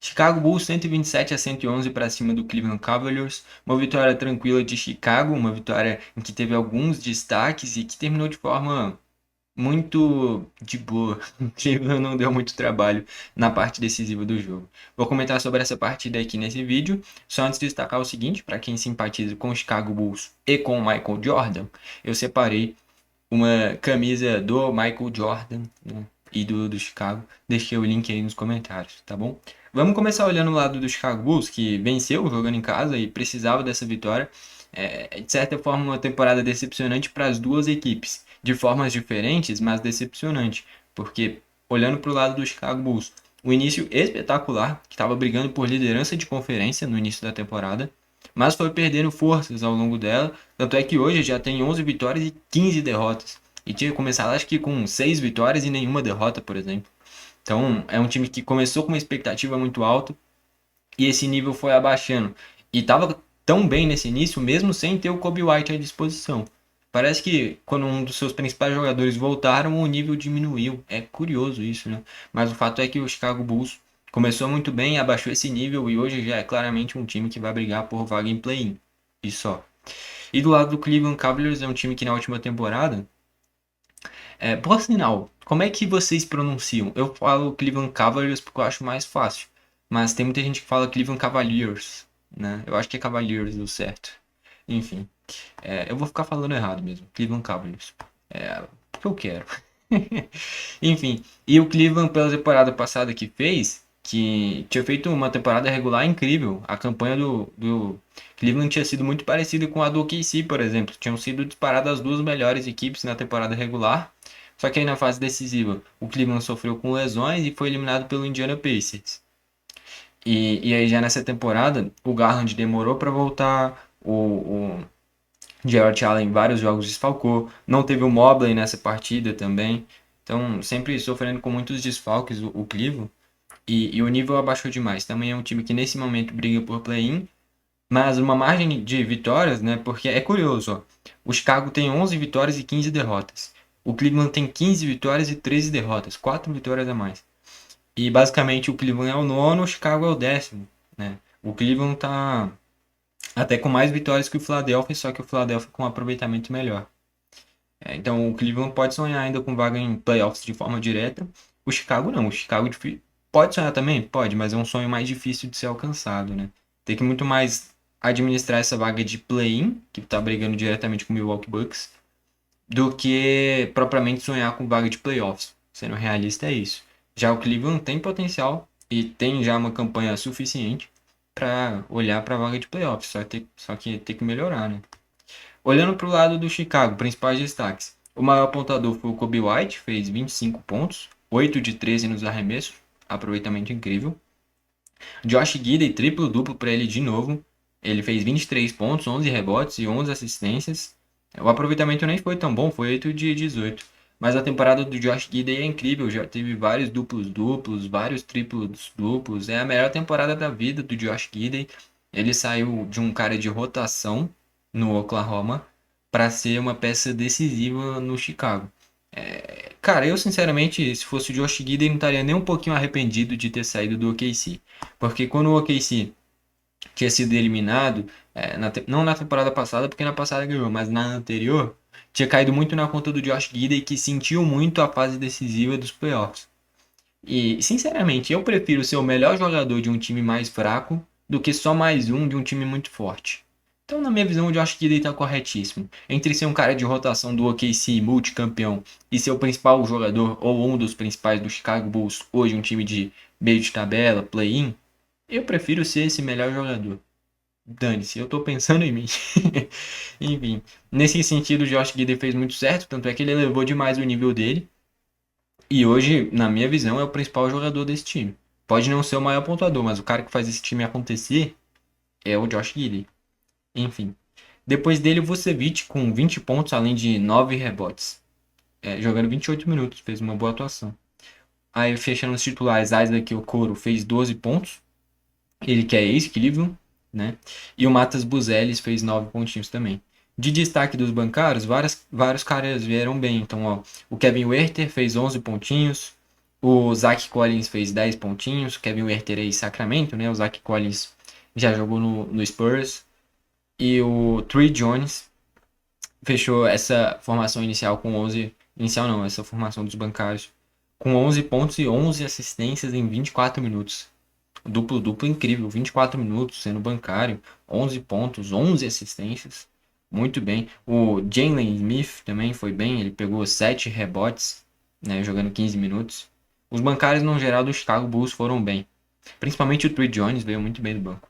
Chicago Bulls 127-111 para cima do Cleveland Cavaliers. Uma vitória tranquila de Chicago, uma vitória em que teve alguns destaques e que terminou de forma muito de boa. O Cleveland não deu muito trabalho na parte decisiva do jogo. Vou comentar sobre essa partida aqui nesse vídeo. Só antes de destacar o seguinte, para quem simpatiza com o Chicago Bulls e com o Michael Jordan, eu separei uma camisa do Michael Jordan, né, e do Chicago. Deixei o link aí nos comentários, tá bom? Vamos começar olhando o lado do Chicago Bulls, que venceu jogando em casa e precisava dessa vitória. De certa forma, uma temporada decepcionante para as duas equipes, de formas diferentes, mas decepcionante, porque olhando para o lado do Chicago Bulls, o início espetacular, que estava brigando por liderança de conferência no início da temporada, mas foi perdendo forças ao longo dela. Tanto é que hoje já tem 11 vitórias e 15 derrotas. E tinha começado acho que com 6 vitórias e nenhuma derrota, por exemplo. Então é um time que começou com uma expectativa muito alta e esse nível foi abaixando. E estava tão bem nesse início mesmo sem ter o Kobe White à disposição. Parece que quando um dos seus principais jogadores voltaram, o nível diminuiu. É curioso isso, né? Mas o fato é que o Chicago Bulls começou muito bem, abaixou esse nível e hoje já é claramente um time que vai brigar por vaga em play-in. E só. E do lado do Cleveland Cavaliers é um time que na última temporada. Por sinal, como é que vocês pronunciam? Eu falo Cleveland Cavaliers porque eu acho mais fácil. Mas tem muita gente que fala Cleveland Cavaliers, né? Eu acho que é Cavaliers o certo. Enfim, eu vou ficar falando errado mesmo. Cleveland Cavaliers. Porque eu quero. Enfim, e o Cleveland pela temporada passada que tinha feito uma temporada regular incrível. A campanha do Cleveland tinha sido muito parecida com a do OKC, por exemplo. Tinham sido disparadas as duas melhores equipes na temporada regular. Só que aí na fase decisiva, o Cleveland sofreu com lesões e foi eliminado pelo Indiana Pacers. E aí já nessa temporada, o Garland demorou para voltar, o Jarrett Allen vários jogos desfalcou, não teve o Mobley nessa partida também. Então, sempre sofrendo com muitos desfalques o Cleveland. E o nível abaixou demais. Também é um time que nesse momento briga por play-in, mas uma margem de vitórias, né? Porque é curioso, ó. O Chicago tem 11 vitórias e 15 derrotas. O Cleveland tem 15 vitórias e 13 derrotas, 4 vitórias a mais. E basicamente o Cleveland é o nono, o Chicago é o décimo, né? O Cleveland tá até com mais vitórias que o Philadelphia, só que o Philadelphia com um aproveitamento melhor. Então o Cleveland pode sonhar ainda com vaga em playoffs de forma direta. O Chicago não. O Chicago pode sonhar também? Pode, mas é um sonho mais difícil de ser alcançado, né? Tem que muito mais administrar essa vaga de play-in, que tá brigando diretamente com o Milwaukee Bucks, do que propriamente sonhar com vaga de playoffs. Sendo realista, é isso. Já o Cleveland tem potencial e tem já uma campanha suficiente para olhar para a vaga de playoffs, só que tem que melhorar, né? Olhando para o lado do Chicago, principais destaques. O maior pontuador foi o Kobe White, fez 25 pontos, 8 de 13 nos arremessos, aproveitamento incrível. Josh Giddey, triplo-duplo para ele de novo. Ele fez 23 pontos, 11 rebotes e 11 assistências. O aproveitamento nem foi tão bom, foi 8 de 18. Mas a temporada do Josh Giddey é incrível, já teve vários duplos-duplos, vários triplos-duplos. É a melhor temporada da vida do Josh Giddey. Ele saiu de um cara de rotação no Oklahoma para ser uma peça decisiva no Chicago. Cara, eu sinceramente, se fosse o Josh Giddey, não estaria nem um pouquinho arrependido de ter saído do OKC. Porque quando o OKC tinha sido eliminado, não na temporada passada, porque na passada ganhou, mas na anterior, tinha caído muito na conta do Josh Giddey, que sentiu muito a fase decisiva dos playoffs. E, sinceramente, eu prefiro ser o melhor jogador de um time mais fraco do que só mais um de um time muito forte. Então, na minha visão, o Josh Giddey está corretíssimo. Entre ser um cara de rotação do OKC, multicampeão, e ser o principal jogador ou um dos principais do Chicago Bulls, hoje um time de meio de tabela, play-in, eu prefiro ser esse melhor jogador. Dane-se, eu tô pensando em mim. Enfim, nesse sentido, o Josh Giddey fez muito certo, tanto é que ele elevou demais o nível dele. E hoje, na minha visão, é o principal jogador desse time. Pode não ser o maior pontuador, mas o cara que faz esse time acontecer é o Josh Giddey. Enfim. Depois dele, o Vucevic com 20 pontos, além de 9 rebotes. Jogando 28 minutos, fez uma boa atuação. Aí, fechando os titulares, Isaac Okoro fez 12 pontos. Ele que é ex-Cleveland, né? E o Matas Buzelis fez 9 pontinhos também. De destaque dos bancários, vários caras vieram bem. Então, ó, o Kevin Werther fez 11 pontinhos. O Zach Collins fez 10 pontinhos. Kevin Huerter aí, Sacramento, né? O Zach Collins já jogou no Spurs. E o Trey Jones fechou essa formação inicial com 11... Inicial não, essa formação dos bancários. Com 11 pontos e 11 assistências em 24 minutos. Duplo incrível, 24 minutos sendo bancário, 11 pontos, 11 assistências. Muito bem. O Jalen Smith também foi bem, ele pegou 7 rebotes, né, jogando 15 minutos. Os bancários, no geral, do Chicago Bulls foram bem. Principalmente o Trey Jones veio muito bem do banco.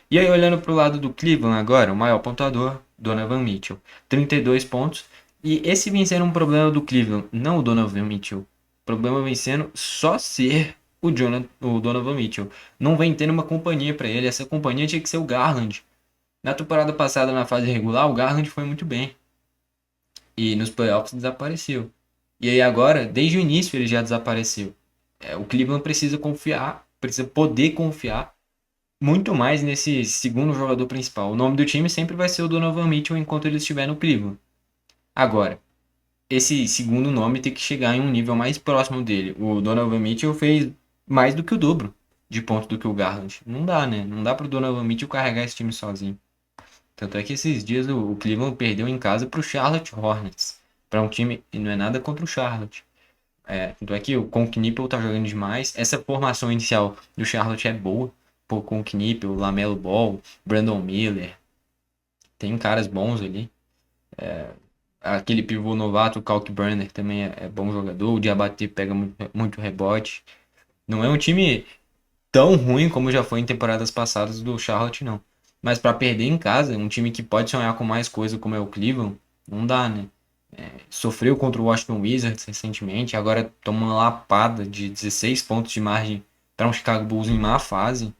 E aí, olhando para o lado do Cleveland agora, o maior pontuador, Donovan Mitchell. 32 pontos. E esse vem sendo um problema do Cleveland, não o Donovan Mitchell. O problema vem sendo só ser o Donovan Mitchell. Não vem tendo uma companhia para ele. Essa companhia tinha que ser o Garland. Na temporada passada, na fase regular, o Garland foi muito bem. E nos playoffs desapareceu. E aí agora, desde o início, ele já desapareceu. O Cleveland precisa confiar, precisa poder confiar muito mais nesse segundo jogador principal. O nome do time sempre vai ser o Donovan Mitchell enquanto ele estiver no Cleveland. Agora, esse segundo nome tem que chegar em um nível mais próximo dele. O Donovan Mitchell fez mais do que o dobro de pontos do que o Garland. Não dá, né? Não dá pro Donovan Mitchell carregar esse time sozinho. Tanto é que esses dias o Cleveland perdeu em casa pro Charlotte Hornets. Para um time, e não é nada contra o Charlotte. Tanto é que o Conk tá jogando demais. Essa formação inicial do Charlotte é boa. Pô, Conk Lamelo Ball, Brandon Miller. Tem caras bons ali. Aquele pivô novato, o Kalk Burner, também é bom jogador. O Diabate pega muito rebote. Não é um time tão ruim como já foi em temporadas passadas do Charlotte, não. Mas para perder em casa, um time que pode sonhar com mais coisa como é o Cleveland, não dá, né? Sofreu contra o Washington Wizards recentemente, agora toma uma lapada de 16 pontos de margem para um Chicago Bulls em má fase.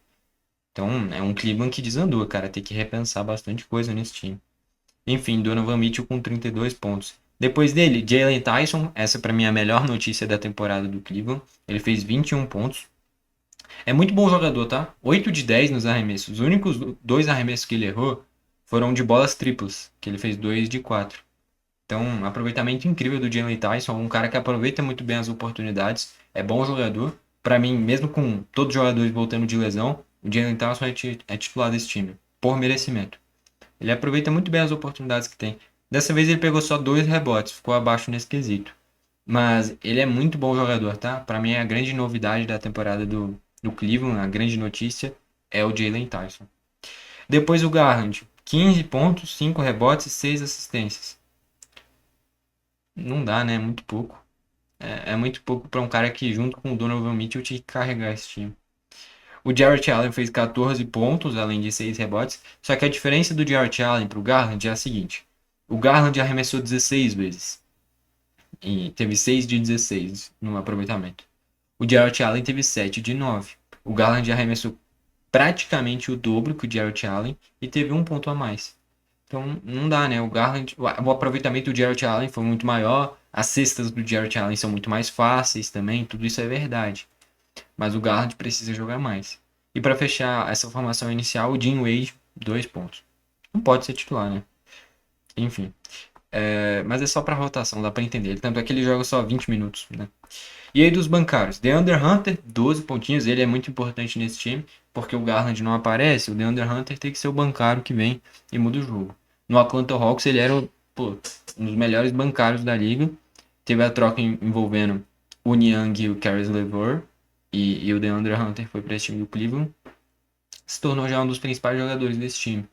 Então é um Cleveland que desandou, cara. Tem que repensar bastante coisa nesse time. Enfim, Donovan Mitchell com 32 pontos. Depois dele, Jalen Tyson. Essa para mim é a melhor notícia da temporada do Cleveland. Ele fez 21 pontos. É muito bom jogador, tá? 8 de 10 nos arremessos. Os únicos dois arremessos que ele errou foram de bolas triplas, que ele fez 2 de 4. Então, aproveitamento incrível do Jalen Tyson, um cara que aproveita muito bem as oportunidades, é bom jogador. Para mim, mesmo com todos os jogadores voltando de lesão, o Jalen Tyson é titular desse time, por merecimento. Ele aproveita muito bem as oportunidades que tem. Dessa vez ele pegou só 2 rebotes, ficou abaixo nesse quesito. Mas ele é muito bom jogador, tá? Para mim, a grande novidade da temporada do Cleveland, a grande notícia, é o Jalen Tyson. Depois o Garland, 15 pontos, 5 rebotes e 6 assistências. Não dá, né? É muito pouco. É muito pouco para um cara que, junto com o Donovan Mitchell, tinha que carregar esse time. O Jarrett Allen fez 14 pontos, além de 6 rebotes. Só que a diferença do Jarrett Allen para o Garland é a seguinte: o Garland arremessou 16 vezes e teve 6 de 16 no aproveitamento. O Jarrett Allen teve 7 de 9. O Garland arremessou praticamente o dobro que o Jarrett Allen e teve um ponto a mais. Então não dá, né? O Garland, o aproveitamento do Jarrett Allen foi muito maior, as cestas do Jarrett Allen são muito mais fáceis também, tudo isso é verdade. Mas o Garland precisa jogar mais. E para fechar essa formação inicial, o Dean Wade, 2 pontos. Não pode ser titular, né? Enfim. Mas é só para rotação, dá para entender. Tanto é que ele joga só 20 minutos, né? E aí dos bancários, DeAndre Hunter, 12 pontinhos, ele é muito importante nesse time, porque o Garland não aparece, o DeAndre Hunter tem que ser o bancário que vem e muda o jogo. No Atlanta Hawks ele era um dos melhores bancários da liga, teve a troca envolvendo o Niang e o Caris LeVert, e o DeAndre Hunter foi para esse time do Cleveland, se tornou já um dos principais jogadores desse time.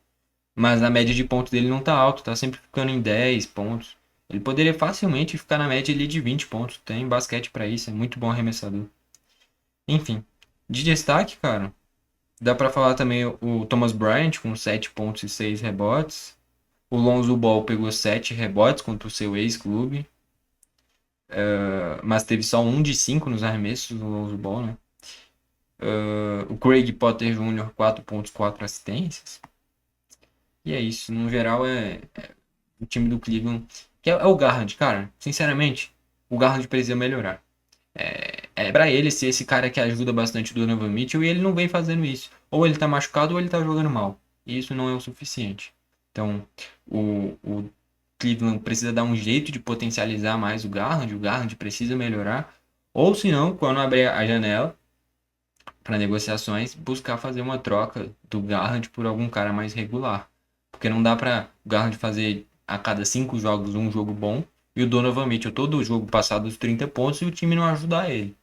Mas a média de pontos dele não tá alto, tá sempre ficando em 10 pontos. Ele poderia facilmente ficar na média ali de 20 pontos. Tem basquete pra isso, é muito bom arremessador. Enfim, de destaque, cara, dá pra falar também o Thomas Bryant com 7 pontos e 6 rebotes. O Lonzo Ball pegou 7 rebotes contra o seu ex-clube, mas teve só 1 de 5 nos arremessos do Lonzo Ball, né? O Craig Potter Jr., 4 pontos, 4 assistências. E é isso, no geral é o time do Cleveland, que é o Garland, cara. Sinceramente, o Garland precisa melhorar. É para ele ser esse cara que ajuda bastante o Donovan Mitchell e ele não vem fazendo isso. Ou ele tá machucado ou ele tá jogando mal. E isso não é o suficiente. Então, o Cleveland precisa dar um jeito de potencializar mais o Garland precisa melhorar. Ou se não, quando abrir a janela para negociações, buscar fazer uma troca do Garland por algum cara mais regular. Porque não dá para o Garland fazer a cada 5 jogos um jogo bom e o Donovan Mitchell todo jogo passar dos 30 pontos e o time não ajudar ele.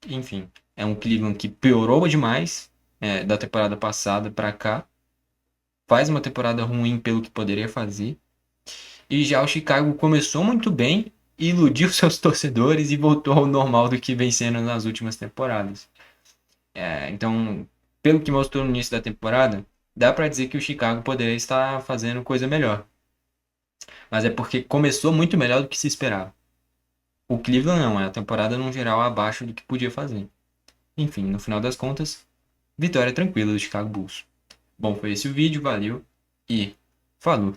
Enfim, é um Cleveland que piorou demais da temporada passada para cá. Faz uma temporada ruim pelo que poderia fazer. E já o Chicago começou muito bem, iludiu seus torcedores e voltou ao normal do que vem sendo nas últimas temporadas. Então, pelo que mostrou no início da temporada, dá para dizer que o Chicago poderia estar fazendo coisa melhor. Mas é porque começou muito melhor do que se esperava. O Cleveland não, é a temporada num geral abaixo do que podia fazer. Enfim, no final das contas, vitória tranquila do Chicago Bulls. Bom, foi esse o vídeo, valeu e falou!